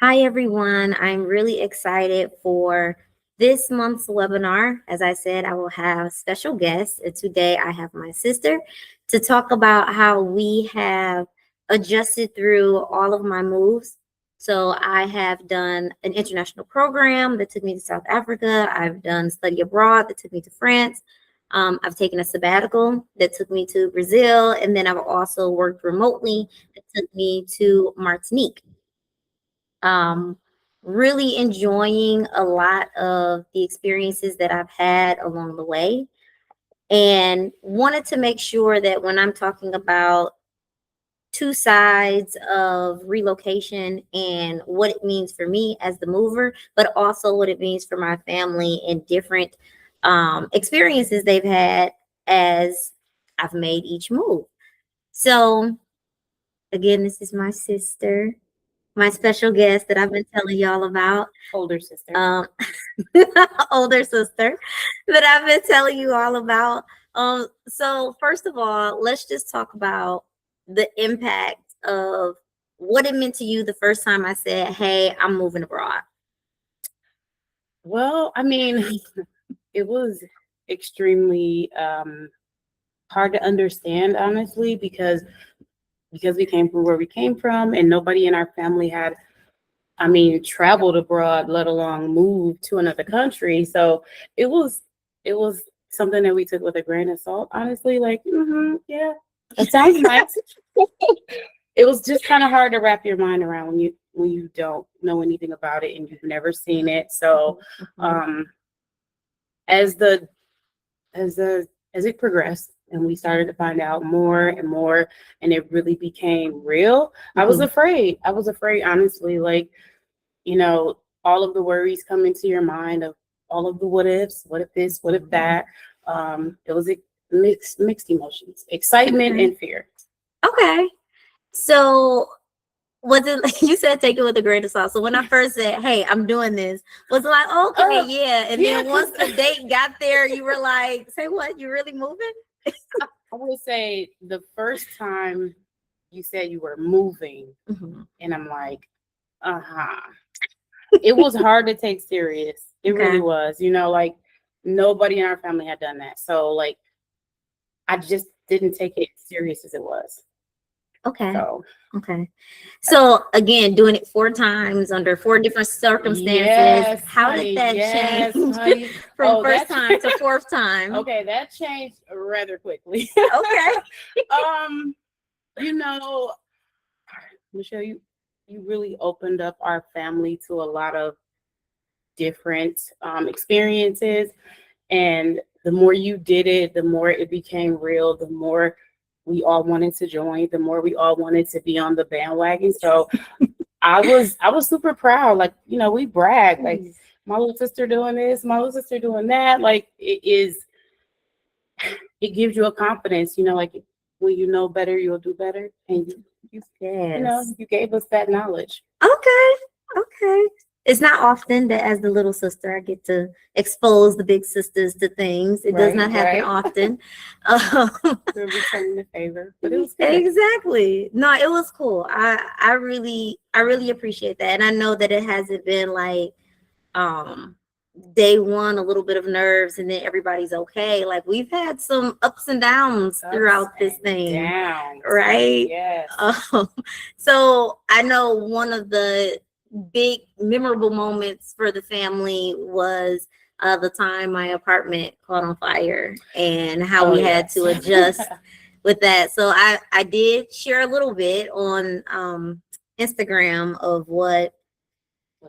Hi, everyone. I'm really excited for this month's webinar. As I said, I will have special guests. Today, I have my sister to talk about how we have adjusted through all of my moves. So, I have done an international program that took me to South Africa. I've done study abroad that took me to France. I've taken a sabbatical that took me to Brazil. And then I've also worked remotely that took me to Martinique. um, really enjoying a lot of the experiences that I've had along the way, and wanted to make sure that when I'm talking about two sides of relocation and what it means for me as the mover, but also what it means for my family and different experiences they've had as I've made each move. So, again, this is my sister, my special guest that I've been telling y'all about. Older sister. Older sister that I've been telling you all about. So first of all, let's just talk about the impact of what it meant to you the first time I said, "Hey, I'm moving abroad." Well, I mean, it was extremely hard to understand, honestly, because we came from where we came from, and nobody in our family had, I mean, traveled abroad, let alone moved to another country. So it was something that we took with a grain of salt, honestly. Like, yeah, that sounds nice. It was just kind of hard to wrap your mind around when you don't know anything about it and you've never seen it. So um as the as it progressed and we started to find out more and more and it really became real, I was afraid, honestly. Like, all of the worries come into your mind of all of the what ifs, what if this, what if that. It was mixed emotions, excitement Okay. and fear. Okay. So was it like you said, take it with a grain of salt? So when I first said, "Hey, I'm doing this," was it like, "Okay, yeah," and Yeah, then once the date got there, you were like, "Say what? You really moving?" I would say the first time you said you were moving, Mhm. and I'm like, uh-huh. It was hard to take serious. It really Okay. was. Like nobody in our family had done that. So like I just didn't take it serious as it was. Okay. So Okay. So again, doing it four times under four different circumstances. yes, How did honey. that change Yes, honey. from Oh, first that's time to fourth time? okay. That changed rather quickly. Okay. um, you know, Michelle, you really opened up our family to a lot of different experiences. And the more you did it, the more it became real, the more we all wanted to join, the more we all wanted to be on the bandwagon. So I was super proud. Like, we brag, like my little sister doing this, my little sister doing that. Like it gives you a confidence, like when you know better, you'll do better. And Yes. you gave us that knowledge. Okay. Okay. It's not often that as the little sister I get to expose the big sisters to things. It does Right, not happen right. often. Um, We're returning the favor. But it was good. exactly. No, it was cool. I really appreciate that. And I know that it hasn't been like um day one a little bit of nerves and then everybody's okay. Like we've had some ups and downs Ups throughout this and thing, downs. right? Yes. So I know one of the big memorable moments for the family was the time my apartment caught on fire and how Oh, we had yes. to adjust with that. So I did share a little bit on Instagram of what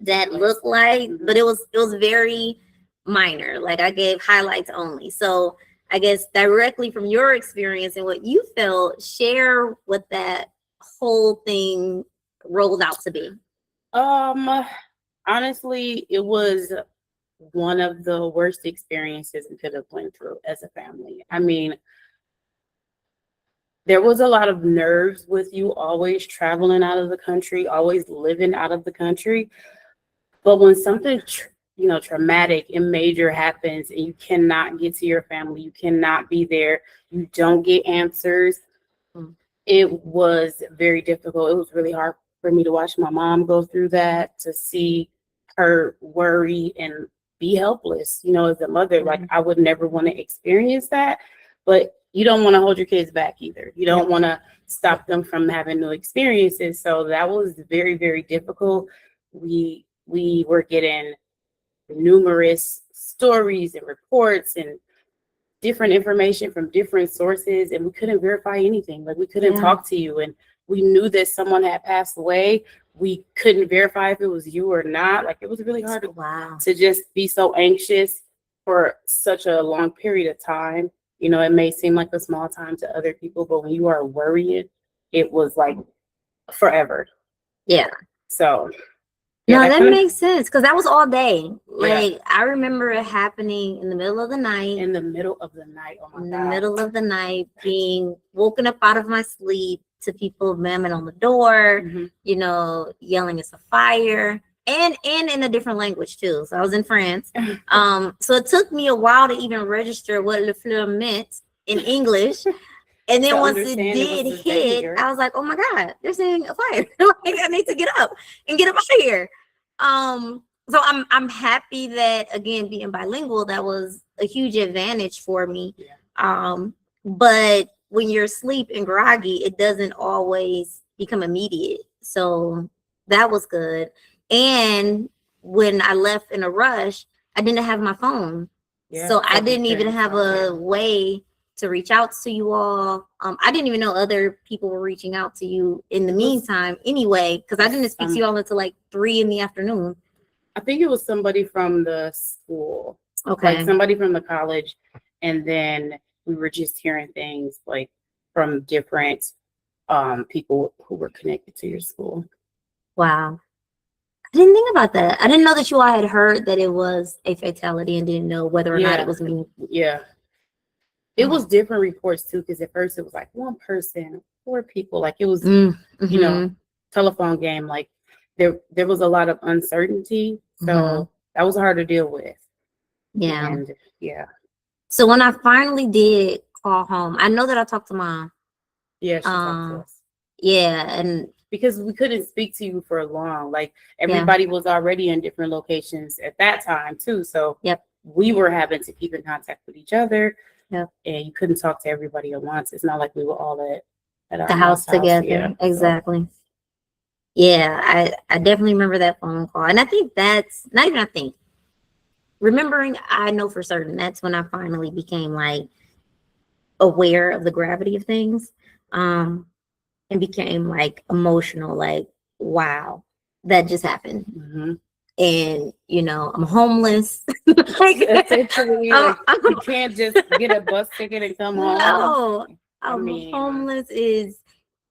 that looked like, but it was very minor. Like I gave highlights only. So I guess directly from your experience and what you felt, share what that whole thing rolled out to be. Um, Honestly, it was one of the worst experiences we could have went through as a family. I mean, there was a lot of nerves with you always traveling out of the country, always living out of the country. But when something, traumatic and major happens and you cannot get to your family, you cannot be there, you don't get answers, Mm. it was very difficult. It was really hard for me to watch my mom go through that, to see her worry and be helpless, as a mother. Like, I would never want to experience that, but you don't want to hold your kids back either. You don't want to stop them from having new experiences. So that was very, very difficult. We were getting numerous stories and reports and different information from different sources, and we couldn't verify anything. Like, we couldn't talk to you, and we knew that someone had passed away. We couldn't verify if it was you or not. Like, it was really hard to just be so anxious for such a long period of time. It may seem like a small time to other people, but when you are worrying, it was like forever. Yeah. So no, that makes sense, because that was all day. Like, I remember it happening in the middle of the night. In the middle of the night. Oh my God. In the middle of the night, being woken up out of my sleep to people banging on the door, yelling it's a fire, and in a different language too. So I was in France. So it took me a while to even register what Le Fleur meant in English. And then once it did hit, I was like, oh my God, they're saying a fire. Like, I need to get up and get up out of here. So I'm happy that, again, being bilingual, that was a huge advantage for me. But when you're asleep and groggy, it doesn't always become immediate. So that was good. And when I left in a rush, I didn't have my phone. So I didn't even have a way to reach out to you all. I didn't even know other people were reaching out to you in the meantime anyway, because I didn't speak to you all until like 3 p.m. I think it was somebody from the school. Okay. Like, somebody from the college. And then we were just hearing things like from different people who were connected to your school. Wow. I didn't think about that. I didn't know that you all had heard that it was a fatality and didn't know whether or not it was me. Yeah. It was different reports too, because at first it was like 1 person, 4 people. Like, it was, telephone game. Like, there was a lot of uncertainty. So that was hard to deal with. Yeah. And so when I finally did call home, I know that I talked to Mom. Yeah, she talked to us. Yeah, and because we couldn't speak to you for long. Like, everybody was already in different locations at that time too. So we were having to keep in contact with each other. And you couldn't talk to everybody at once. It's not like we were all at our house together. Yeah, exactly. So. Yeah, I definitely remember that phone call. And I think that's not even, I think, remembering, I know for certain that's when I finally became like aware of the gravity of things. And became like emotional, like, wow, that just happened. And I'm homeless. Like, essentially, you can't just get a bus ticket and come home. No, I'm homeless. It's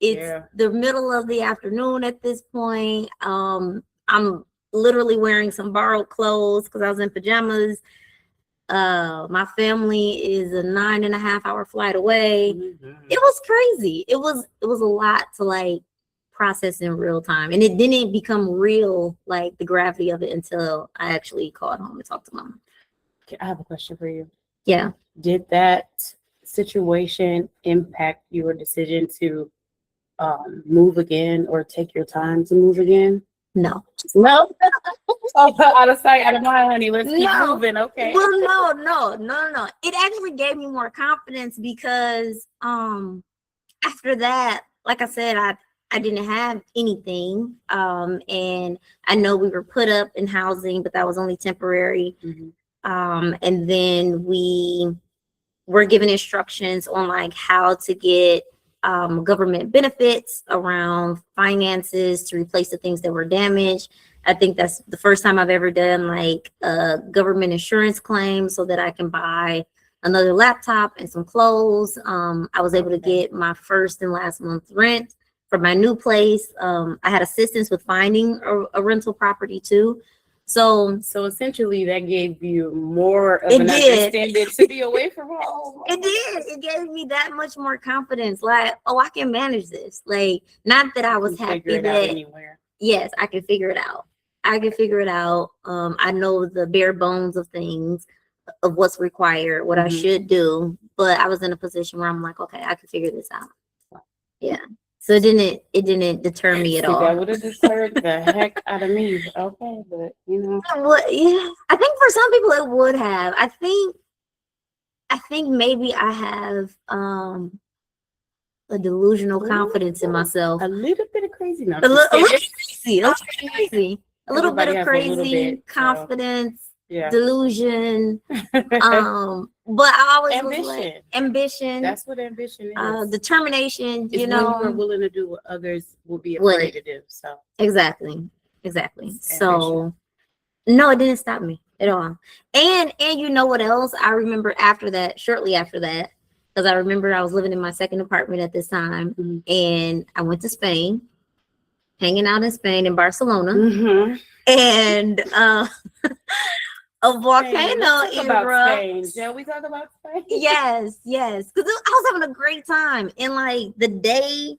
the middle of the afternoon at this point. I'm literally wearing some borrowed clothes because I was in pajamas. My family is a 9.5-hour flight away. It was crazy. It was a lot to like process in real time, and it didn't become real, like the gravity of it, until I actually called home and talked to Mom. Okay, I have a question for you. Yeah. Did that situation impact your decision to move again or take your time to move again? No. Out of sight, out of mind, honey. Let's keep moving. Okay. Well, no. It actually gave me more confidence because after that, like I said, I didn't have anything. And I know we were put up in housing, but that was only temporary. And then we were given instructions on like how to get government benefits around finances to replace the things that were damaged. I think that's the first time I've ever done like a government insurance claim so that I can buy another laptop and some clothes. I was able to get my first and last month's rent for my new place. I had assistance with finding a rental property too. So essentially that gave you more of an understanding to be away from home. It did. It gave me that much more confidence. Like, oh, I can manage this. Like, not that I was happy that yes, I can figure it out. I know the bare bones of things, of what's required, what I should do. But I was in a position where I'm like, okay, I can figure this out. Yeah. So it didn't deter me at See, all. that would have disturbed the heck out of me. Okay, but Yeah, I think for some people it would have. I think maybe I have a delusional confidence in myself. a little bit of crazy. No, A just little kidding. crazy, a little crazy, a little bit Everybody of has a little crazy bit, so, confidence, yeah. delusion. But I always was like Ambition. ambition, That's what ambition is. determination. It's when you are willing to do what others will be afraid to do. So exactly. it's So no, it didn't stop me at all. And you know what else? I remember after that, shortly after that, because I remember I was living in my second apartment at this time, Mhm. and I went to Spain, hanging out in Spain in Barcelona, Mhm. and a Spain. volcano Let's talk about Spain. erupts. Shall we talk about Spain? Yes, because I was having a great time. And like the day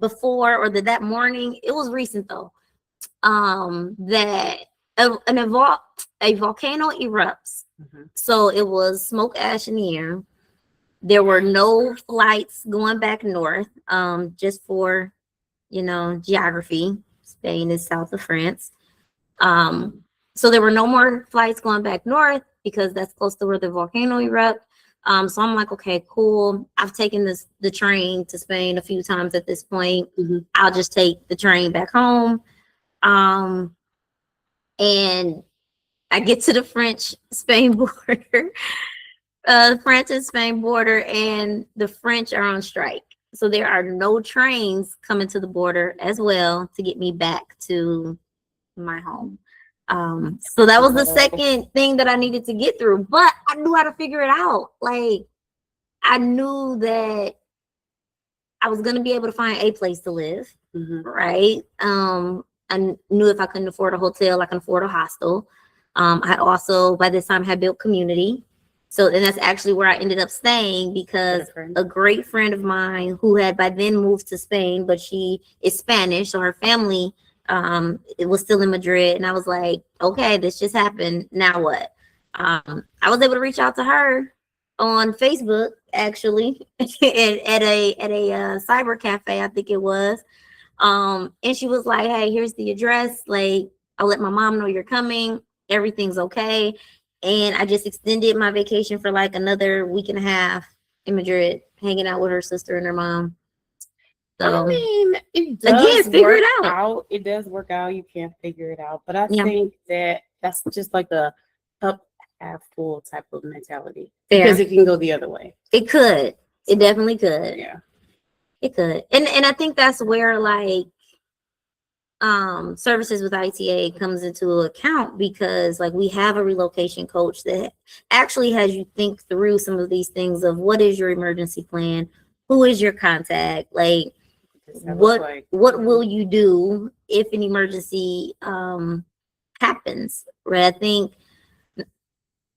before or that morning, it was recent though. That a volcano erupts. Mhm. So it was smoke, ash in the air. There were no flights going back north. Just for geography. Spain is south of France. So there were no more flights going back north because that's close to where the volcano erupted. So I'm like, okay, cool. I've taken the train to Spain a few times at this point. Mhm. I'll just take the train back home. And I get to the French Spain border, France and Spain border, and the French are on strike. So there are no trains coming to the border as well to get me back to my home. So that was the second thing that I needed to get through, but I knew how to figure it out. Like I knew that I was going to be able to find a place to live, right? I knew if I couldn't afford a hotel, I can afford a hostel. I also, by this time, had built community. So, and that's actually where I ended up staying because a great friend of mine who had by then moved to Spain, but she is Spanish, so her family it was still in Madrid. And I was like, okay, this just happened. Now what? I was able to reach out to her on Facebook actually at a cyber cafe, I think it was. And she was like, hey, here's the address. Like, I'll let my mom know you're coming. Everything's okay. And I just extended my vacation for like another week and a half in Madrid, hanging out with her sister and her mom. So I mean, it does figure work it out. out. It does work out. You can't figure it out. But I think that that's just like a cup half full type of mentality. Because it can go the other way. It could. It definitely could. Yeah. It could. And I think that's where like services with ITA comes into account, because like we have a relocation coach that actually has you think through some of these things of what is your emergency plan, who is your contact, like what will you do if an emergency happens, right? I think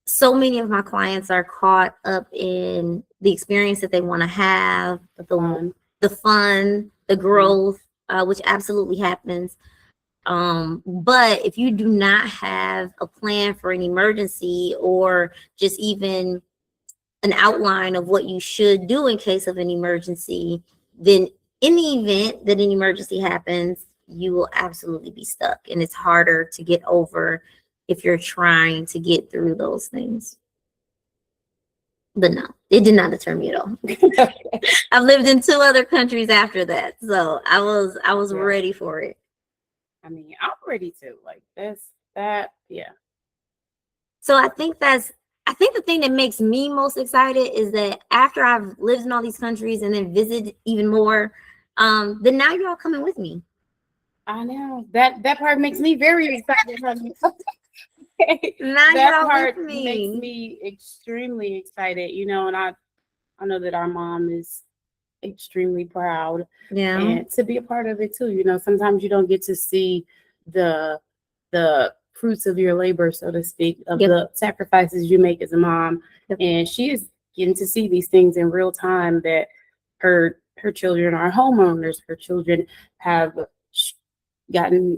so many of my clients are caught up in the experience that they want to have, the fun, the growth, which absolutely happens. But if you do not have a plan for an emergency, or just even an outline of what you should do in case of an emergency, then in the event that an emergency happens, you will absolutely be stuck. And it's harder to get over if you're trying to get through those things. But no, it did not deter me at all. I've lived in 2 other countries after that, so I was ready for it. I mean, I'm ready to like that. Yeah. So I think the thing that makes me most excited is that after I've lived in all these countries and then visited even more, then now you're all coming with me. I know that part makes me very excited. Now that part makes me extremely excited, and I know that our mom is extremely proud, and to be a part of it too. Sometimes you don't get to see the fruits of your labor, so to speak, of the sacrifices you make as a mom, and she is getting to see these things in real time, that her children are homeowners, her children have gotten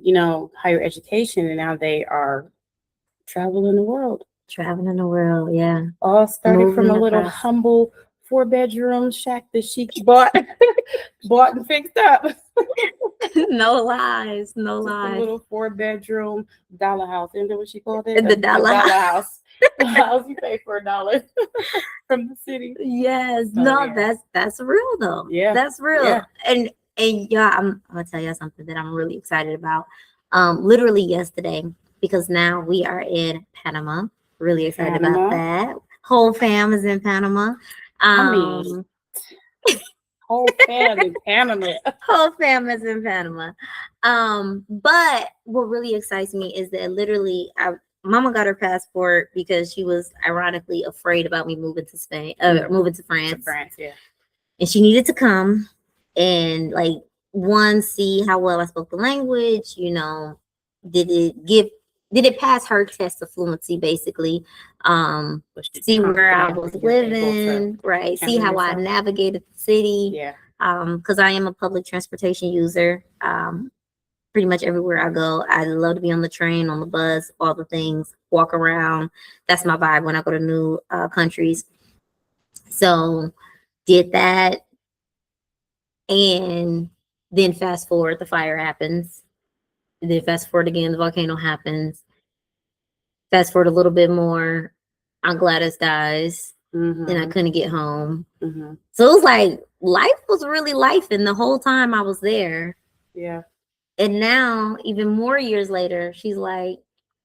higher education, and now they are traveling the world. Yeah. All started from a little humble 4-bedroom shack that she bought bought and fixed up. No lies, no Just a lies. little 4-bedroom dollar house. Isn't that what she called it? In the A dollar house. The house you pay for $1 from the city. Yes, Oh, no, yeah. that's real though. Yeah. That's real. Yeah. And yeah, I'm gonna tell you something that I'm really excited about. Literally yesterday, because now we are in Panama. Really excited Panama. about that. Whole fam is in Panama. I mean, whole fam in Panama. Whole fam is in Panama. But what really excites me is that literally Mama got her passport because she was ironically afraid about me moving to Spain, moving to France. To France, yeah. And she needed to come and like see how well I spoke the language, did it pass her test of fluency basically? See where I was living, right? See how I navigated the city. Yeah. Because I am a public transportation user. Pretty much everywhere I go, I love to be on the train, on the bus, all the things, walk around. That's my vibe when I go to new countries. So did that, and then fast forward, the fire happens. And then fast forward again, the volcano happens. Fast forward a little bit more, Aunt Gladys dies, and I couldn't get home. So it was like life was really life, and the whole time I was there. Yeah. And now, even more years later, she's like,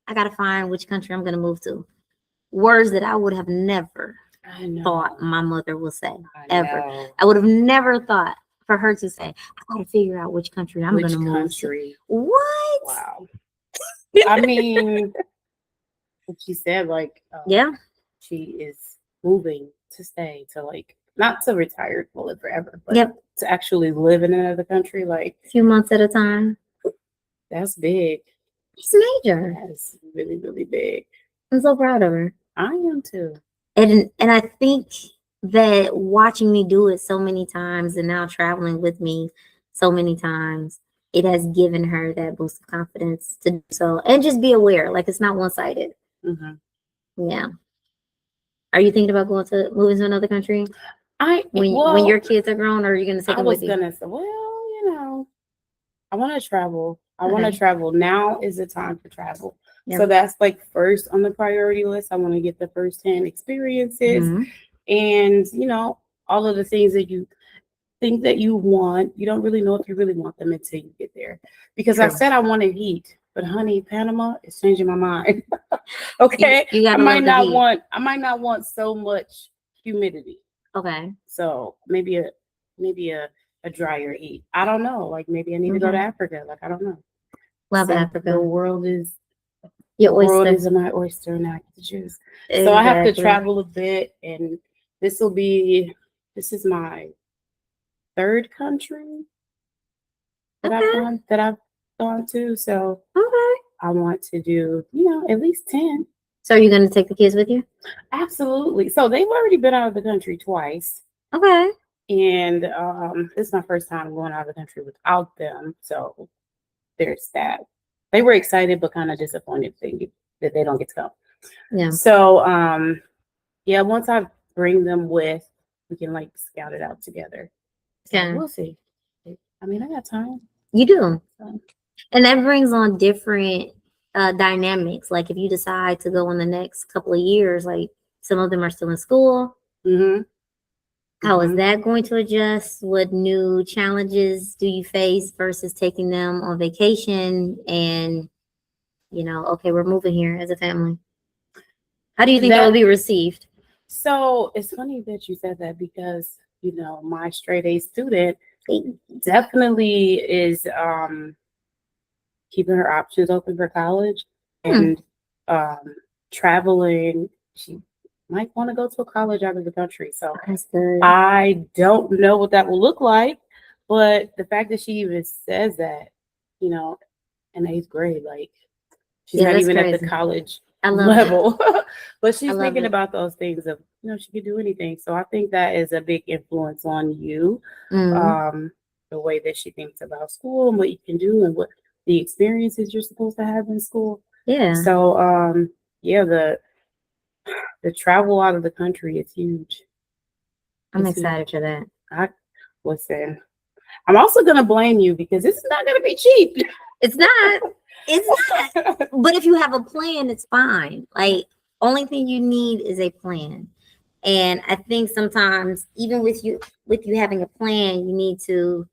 I gotta find which country I'm gonna move to. Words that I would have never thought my mother would say ever. I would have never thought for her to say, I gotta figure out which country I'm gonna move to. What? Wow. I mean, what she said, like, yeah, she is moving to stay, to like, not to retire, to live forever, but to actually live in another country, like a few months at a time. That's big. It's major. That's really, really big. I'm so proud of her. I am too. And I think that watching me do it so many times and now traveling with me so many times, it has given her that boost of confidence to do so. And just be aware, like it's not one-sided. Yeah. Are you thinking about moving to another country? When your kids are grown, or are you going to take them with you? I was going to say, well, I want to travel. I want to travel. Now is the time for travel. Yeah. So that's like first on the priority list. I want to get the firsthand experiences and, all of the things that you think that you want. You don't really know if you really want them until you get there. Because I said I wanted heat, but honey, Panama is changing my mind. Okay. I might not want so much humidity. Okay. So maybe a drier heat. I don't know. Like maybe I need to go to Africa. Like I don't know. Love Africa. The world is world is my oyster, and I get to choose. Exactly. So I have to travel a bit, and this is my third country that I've gone to. So I want to do at least 10. So are you going to take the kids with you? Absolutely. So they've already been out of the country twice. Okay. And this is my first time going out of the country without them. So there's that. They were excited, but kind of disappointed that they don't get to go. Yeah. So, once I bring them with, we can like scout it out together. So we'll see. I mean, I got time. You do. So. And that brings on different dynamics. Like if you decide to go in the next couple of years, like some of them are still in school. How is that going to adjust? What new challenges do you face versus taking them on vacation and, okay, we're moving here as a family? How do you think that will be received? So it's funny that you said that because, my straight A student definitely is keeping her options open for college and traveling. She might want to go to a college out of the country. So I don't know what that will look like, but the fact that she even says that, in 8th grade, like she's not even at the college level, but she's thinking about those things of, she could do anything. So I think that is a big influence on you, the way that she thinks about school and what you can do and what the experiences you're supposed to have in school. Yeah. So, the travel out of the country is huge. I'm excited for that. Listen, I'm also going to blame you because this is not going to be cheap. It's not. It's not. But if you have a plan, it's fine. Like, only thing you need is a plan. And I think sometimes, even with you having a plan, you need to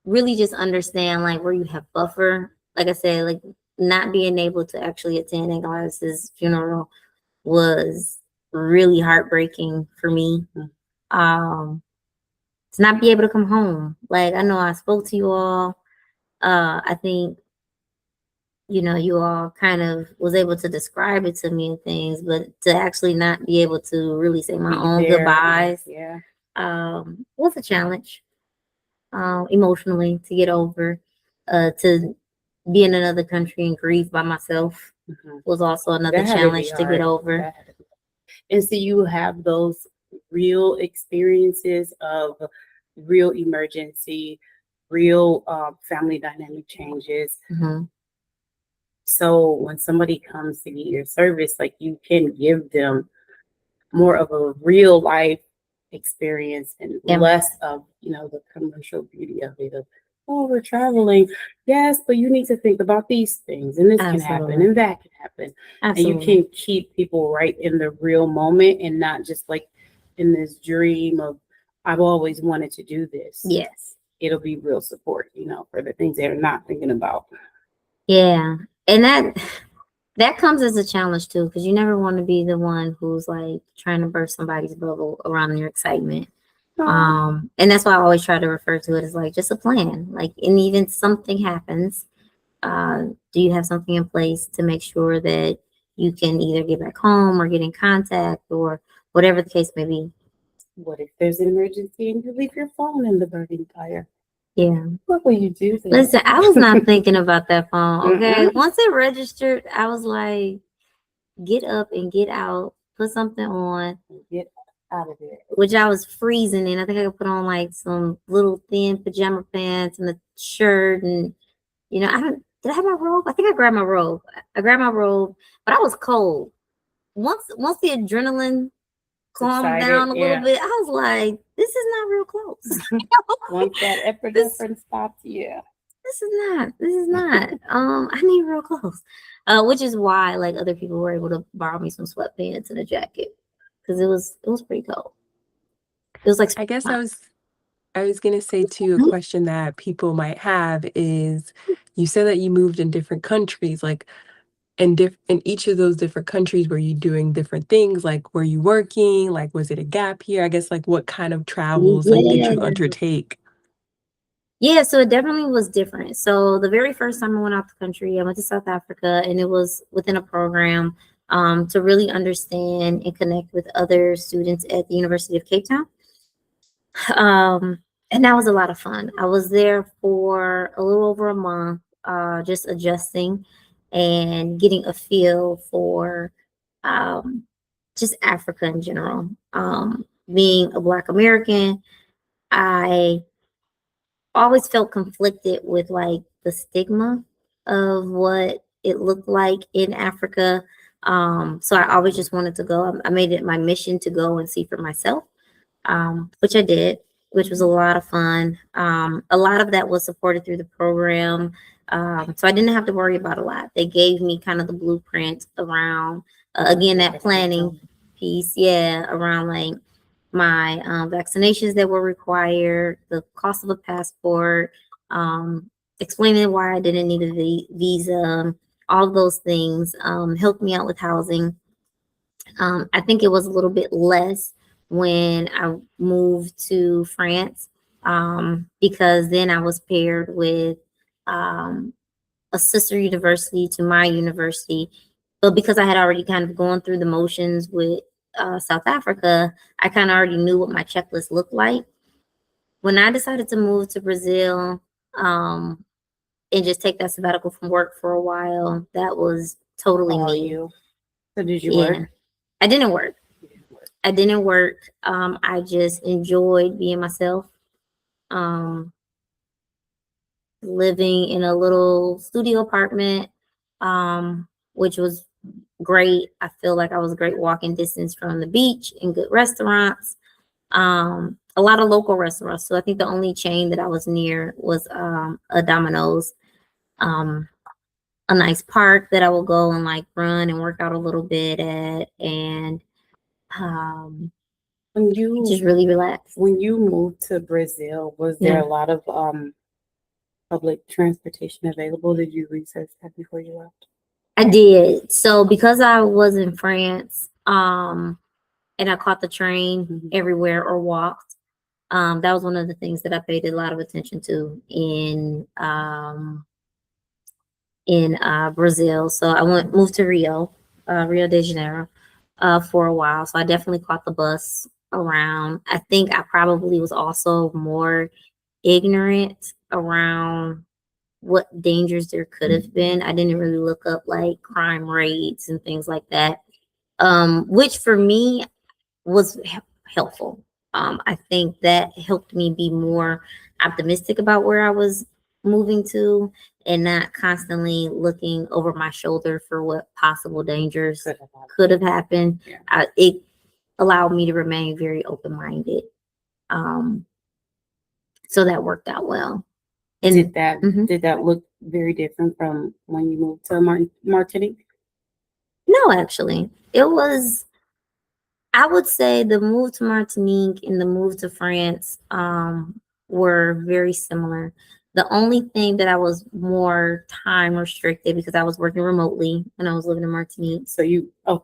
really just understand like where you have buffer. Like I said, like not being able to actually attend Aunt Gladys's funeral was really heartbreaking for me. To not be able to come home. Like I know I spoke to you all. I think you all kind of was able to describe it to me and things, but to actually not be able to really say my own goodbyes, was a challenge, emotionally to get over. To be in another country and grieve by myself was also another challenge to get over. And so you have those real experiences of real emergency, real family dynamic changes. So when somebody comes to get your service, like you can give them more of a real life experience and less of, the commercial beauty of it. Oh, we're traveling. Yes, but you need to think about these things and this can happen and that can happen. And you can keep people right in the real moment and not just like in this dream of, I've always wanted to do this. Yes. It'll be real support, for the things they're not thinking about. Yeah. And that comes as a challenge too, because you never want to be the one who's like trying to burst somebody's bubble around your excitement. And that's why I always try to refer to it as like just a plan. Like, and even something happens, do you have something in place to make sure that you can either get back home or get in contact or whatever the case may be? What if there's an emergency and you leave your phone in the burning tire? Yeah. What will you do then? Listen, I was not thinking about that phone. Okay. Once it registered, I was like, get up and get out, put something on, get out of there. Which I was freezing in. I think I could put on like some little thin pajama pants and a shirt, and did I have my robe? I think I grabbed my robe. I grabbed my robe, but I was cold. Once the adrenaline calmed down a little bit, I was like, this is not real close. Once that epinephrine stopped, This is not. I need real clothes. Which is why like other people were able to borrow me some sweatpants and a jacket. Because it was pretty cold. It was like I guess I was gonna say too, a question that people might have is, you said that you moved in different countries, like in each of those different countries, were you doing different things? Like, were you working? Like, was it a gap year? I guess like what kind of travels like did you undertake? Yeah, so it definitely was different. So the very first time I went out the country, I went to South Africa, and it was within a program to really understand and connect with other students at the University of Cape Town. And that was a lot of fun. I was there for a little over a month, just adjusting and getting a feel for just Africa in general. Being a Black American, I always felt conflicted with like the stigma of what it looked like in Africa. So I always just wanted to go. I made it my mission to go and see for myself, which I did, which was a lot of fun. A lot of that was supported through the program. So I didn't have to worry about a lot. They gave me kind of the blueprint around, again, that planning piece. Yeah, around like my vaccinations that were required, the cost of a passport, explaining why I didn't need a visa, all those things, helped me out with housing. I think it was a little bit less when I moved to France, because then I was paired with a sister university to my university. But because I had already kind of gone through the motions with South Africa, I kind of already knew what my checklist looked like. When I decided to move to Brazil and just take that sabbatical from work for a while, that was totally me. So did you work? I didn't work. I didn't work. I just enjoyed being myself. Living in a little studio apartment, which was great. I feel like I was great walking distance from the beach and good restaurants. A lot of local restaurants. So I think the only chain that I was near was a Domino's. Um, a nice park that I will go and like run and work out a little bit at, and um, When just you really relax. when you moved to Brazil, was there Yeah. a lot of public transportation available? Did you research that before you left? I did. So because I was in France, and I caught the train Mhm. everywhere or walked, that was one of the things that I paid a lot of attention to in Brazil. So I moved to Rio de Janeiro, for a while. So I definitely caught the bus around. I think I probably was also more ignorant around what dangers there could have been. I didn't really look up like crime rates and things like that. Which for me was helpful. I think that helped me be more optimistic about where I was moving to, and not constantly looking over my shoulder for what possible dangers Could have happened. could have happened. Yeah. It allowed me to remain very open minded. Um, so that worked out well. And Mhm. Did that look very different from when you moved to Martinique? No, actually, it was. I would say the move to Martinique and the move to France were very similar. The only thing that I was more time restricted because I was working remotely when I was living in Martinique. So you were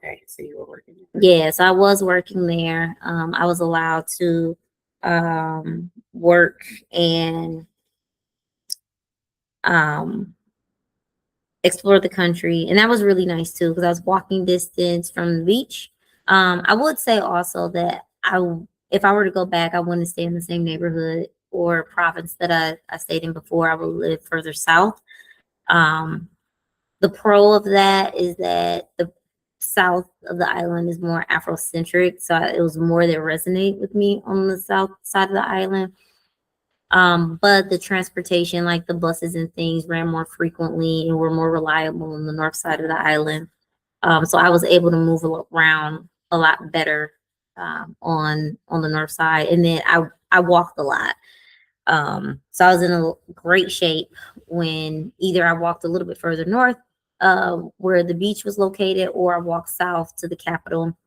working there. Yeah, so I was working there. I was allowed to work and um, explore the country, and that was really nice too because I was walking distance from the beach. I would say also that if I were to go back, I wouldn't stay in the same neighborhood or province that I stayed in before. I would live further south. Um, the pro of that is that the south of the island is more Afrocentric, so it was more that resonate with me on the south side of the island. But the transportation, like the buses and things, ran more frequently and were more reliable on the north side of the island. So I was able to move around a lot better on the north side, and then I walked a lot. So I was in a great shape when either I walked a little bit further north, where the beach was located, or I walked south to the capital,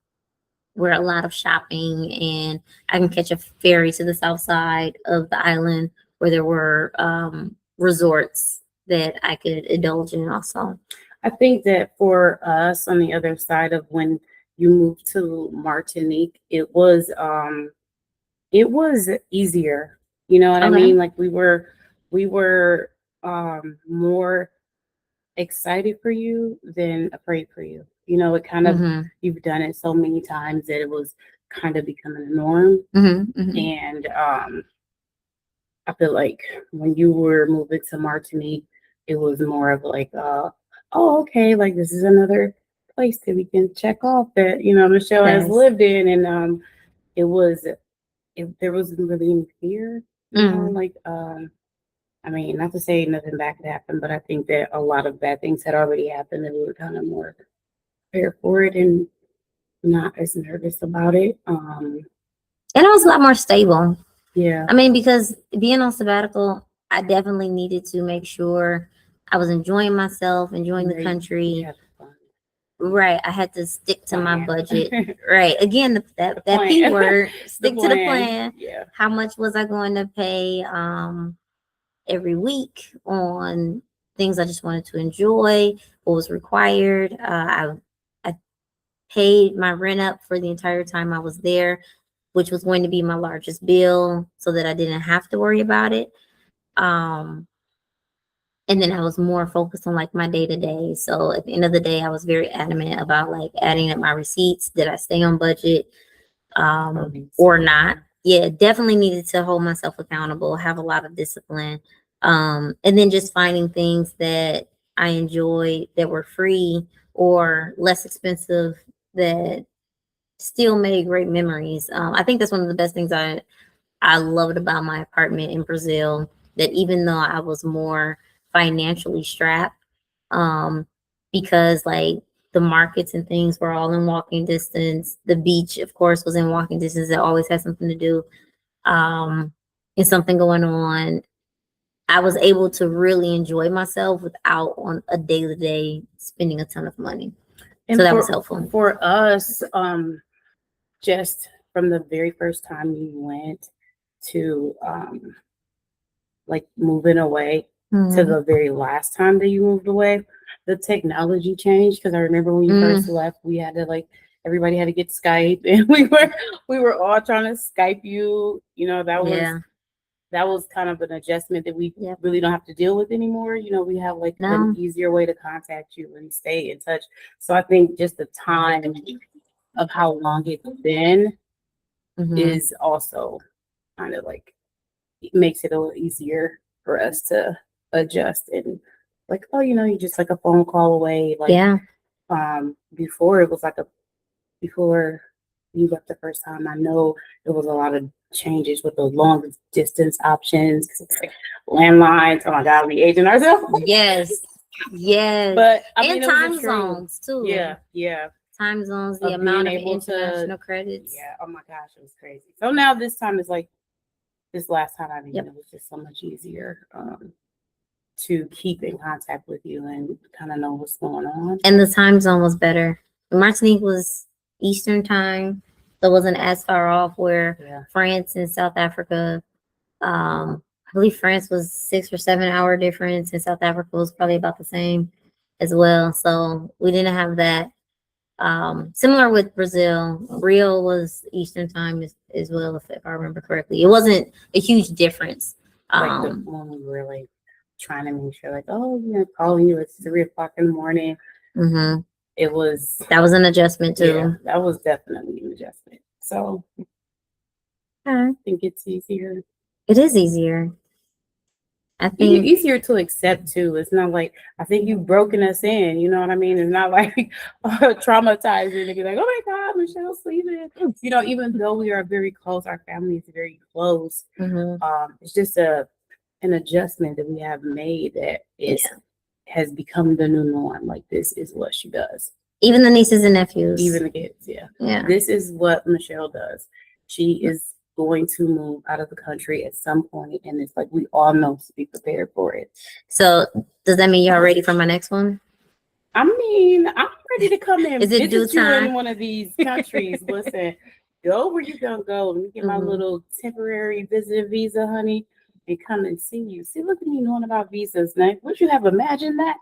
where a lot of shopping, and I can catch a ferry to the south side of the island where there were resorts that I could indulge in also. I think that for us on the other side of when you moved to Martinique, it was easier. You know what I Okay. mean? Like we were more excited for you than afraid for you. You know, it kind of Mm-hmm. you've done it so many times that it was kind of becoming a norm. Mm-hmm. Mm-hmm. And I feel like when you were moving to Martinique, it was more of like, oh, okay, like this is another place that we can check off that, you know, Michelle has Yes. lived in. And it was, there wasn't really any fear, you know, like, I mean, not to say nothing bad could happen, but I think that a lot of bad things had already happened and we were kind of more prepared for it and not as nervous about it. And I was a lot more stable. Yeah. I mean, because being on sabbatical, I definitely needed to make sure I was enjoying myself, enjoying the Right. country. You have fun. Right. I had to stick to my Plan. budget. Right. Again, that plan. P word, stick to the plan. plan. Yeah. How much was I going to pay every week on things I just wanted to enjoy, what was required. I paid my rent up for the entire time I was there, which was going to be my largest bill, so that I didn't have to worry about it. Um, and then I was more focused on like my day to day. So at the end of the day, I was very adamant about like adding up my receipts. Did I stay on budget or not? Yeah, definitely needed to hold myself accountable, have a lot of discipline. And then just finding things that I enjoyed that were free or less expensive that still made great memories. I think that's one of the best things I loved about my apartment in Brazil, that even though I was more financially strapped, um, because like the markets and things were all in walking distance. The beach, of course, was in walking distance. It always had something to do, and something going on. I was able to really enjoy myself without on a day-to-day spending a ton of money. And so that was helpful. For us, just from the very first time you went to like moving away to the very last time that you moved away, the technology changed. Because I remember when you first left, we had to like everybody had to get Skype, and we were all trying to Skype you. You know, that was kind of an adjustment that we really don't have to deal with anymore. You know, we have like an easier way to contact you and stay in touch. So I think just the time of how long it's been is also kind of like, it makes it a little easier for us to adjust and like, oh, you know, you're just like a phone call away. Like, before it was like before you left the first time, I know there was a lot of changes with the long distance options. It's like landlines. Oh my God, we aging ourselves. Yes. But I mean, time zones too. Yeah. Time zones, the amount of international credits. Yeah. Oh my gosh, it was crazy. So now this time is like this last time. I mean, it was just so much easier to keep in contact with you and kind of know what's going on. And the time zone was better. Martinique was Eastern time. So it wasn't as far off where France and South Africa, I believe France was 6 or 7 hour difference, and South Africa was probably about the same as well. So we didn't have that. Similar with Brazil, Rio was Eastern time as well, if I remember correctly. It wasn't a huge difference. Like the one we were like trying to make sure, like, oh, you know, calling you at 3 o'clock in the morning. That was an adjustment too. Yeah, that was definitely an adjustment. So I think it's easier. It is easier. I think it's easier to accept too. It's not like, I think you've broken us in, you know what I mean? It's not like traumatizing to be like, oh my God, Michelle's leaving. You know, even though we are very close, our family is very close. It's just an adjustment that we have made that has become the new norm. Like, this is what she does. Even the nieces and nephews. Even the kids, This is what Michelle does. She is going to move out of the country at some point, and it's like we all know to be prepared for it. So does that mean y'all ready for my next one? I mean, I'm ready to come in. Is it due time? In one of these countries? Listen, go where you gonna go. Let me get my little temporary visitor visa, honey, and come and see you. See, look at me knowing about visas. Now, would you have imagined that?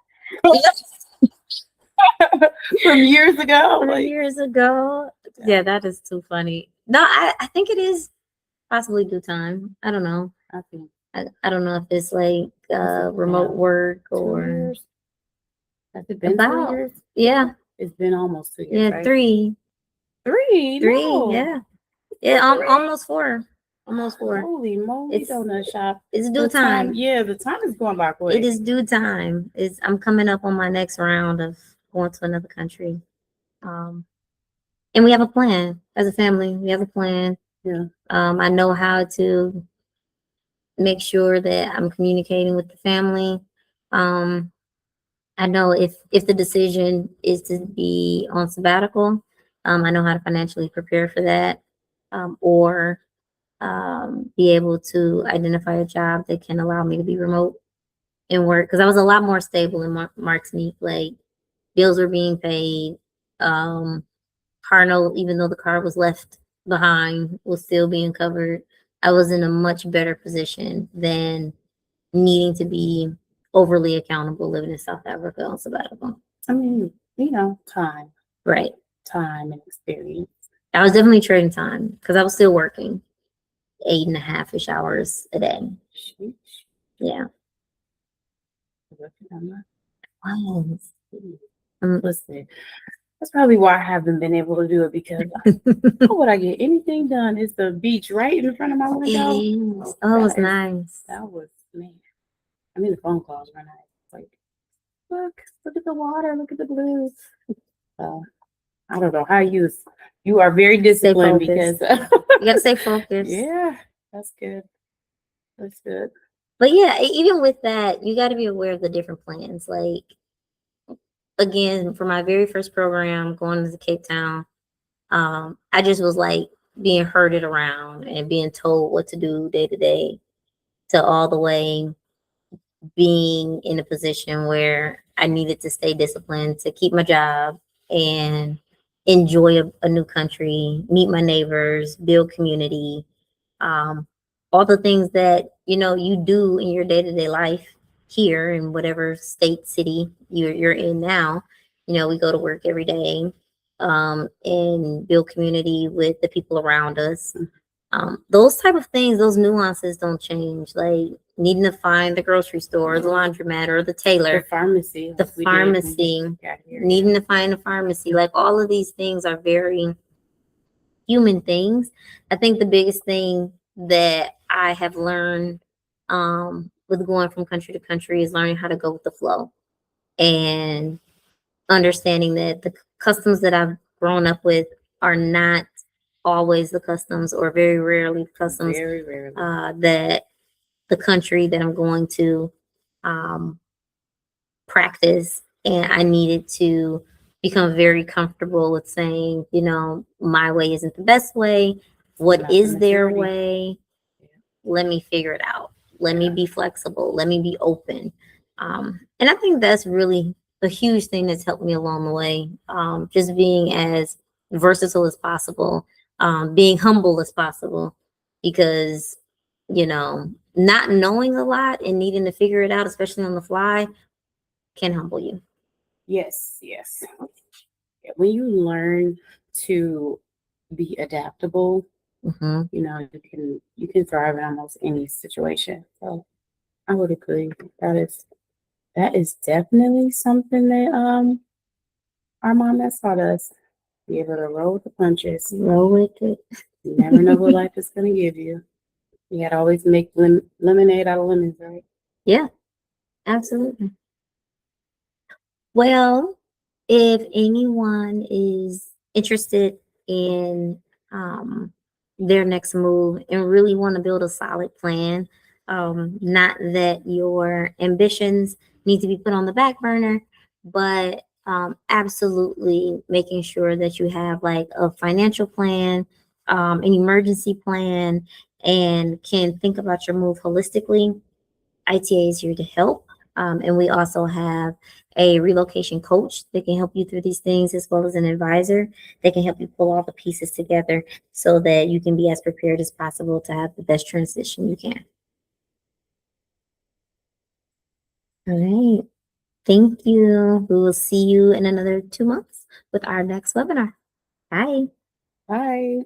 From years ago. Yeah, that is too funny. No, I think it is possibly due time. I don't know. I don't know if it's like remote work or has it been 2 years? Yeah. It's been almost 2 years. Yeah, right? Three. No. Yeah, almost 4. Almost 4. Holy moly, it's donut shop. It's due time. The time is going by quick. It is due time. I'm coming up on my next round of going to another country. And we have a plan as a family. We have a plan. Yeah. I know how to make sure that I'm communicating with the family. I know if the decision is to be on sabbatical, I know how to financially prepare for that, or be able to identify a job that can allow me to be remote and work. Because I was a lot more stable in Martinique. Like, bills were being paid. Car note, even though the car was left behind, was still being covered. I was in a much better position than needing to be overly accountable living in South Africa on sabbatical. I mean, you know, time. Right. Time and experience. I was definitely trading time because I was still working 8.5-ish hours a day. Sheesh. Yeah. Wow. Listen, that's probably why I haven't been able to do it, because how would I get anything done? It's the beach right in front of my window. Oh, it was nice. That was, man. I mean, the phone calls were nice. Like, look at the water, look at the blue. I don't know how you are very disciplined, because you gotta stay focused. Yeah, that's good. That's good. But yeah, even with that, you got to be aware of the different plans. Like, again, for my very first program, going to Cape Town, I just was like being herded around and being told what to do day to day, to all the way being in a position where I needed to stay disciplined to keep my job and enjoy a new country, meet my neighbors, build community, um, all the things that you do in your day to day life here in whatever state, city you're in now. We go to work every day, and build community with the people around us. Those type of things, those nuances don't change. Like needing to find the grocery store, the laundromat, or the The tailor, pharmacy. the like we did when we pharmacy, got here. needing to find a pharmacy. Like all of these things are very human things. I think the biggest thing that I have learned, with going from country to country, is learning how to go with the flow and understanding that the customs that I've grown up with are not always the customs, or very rarely the customs, Very rarely. that the country that I'm going to, um, practice. And I needed to become very comfortable with saying, my way isn't the best way. What Not the is their majority. way? Yeah. Let me figure it out. Let me Yeah. be flexible. Let me be open. And I think that's really a huge thing that's helped me along the way. Just being as versatile as possible, being humble as possible, because, not knowing a lot and needing to figure it out, especially on the fly, can humble you. Yes, yes. Yeah, when you learn to be adaptable, Hmm. you can thrive in almost any situation. So I would agree. That is definitely something that our mom has taught us. Be able to roll with the punches. Roll with it. You never know what life is gonna give you. You gotta always make lemonade out of lemons, right? Yeah, absolutely. Well, if anyone is interested in, um, their next move and really want to build a solid plan, not that your ambitions need to be put on the back burner, but, absolutely making sure that you have like a financial plan, an emergency plan, and can think about your move holistically, ITA is here to help. And we also have a relocation coach that can help you through these things, as well as an advisor that can help you pull all the pieces together so that you can be as prepared as possible to have the best transition you can. All right. Thank you. We will see you in another 2 months with our next webinar. Bye. Bye.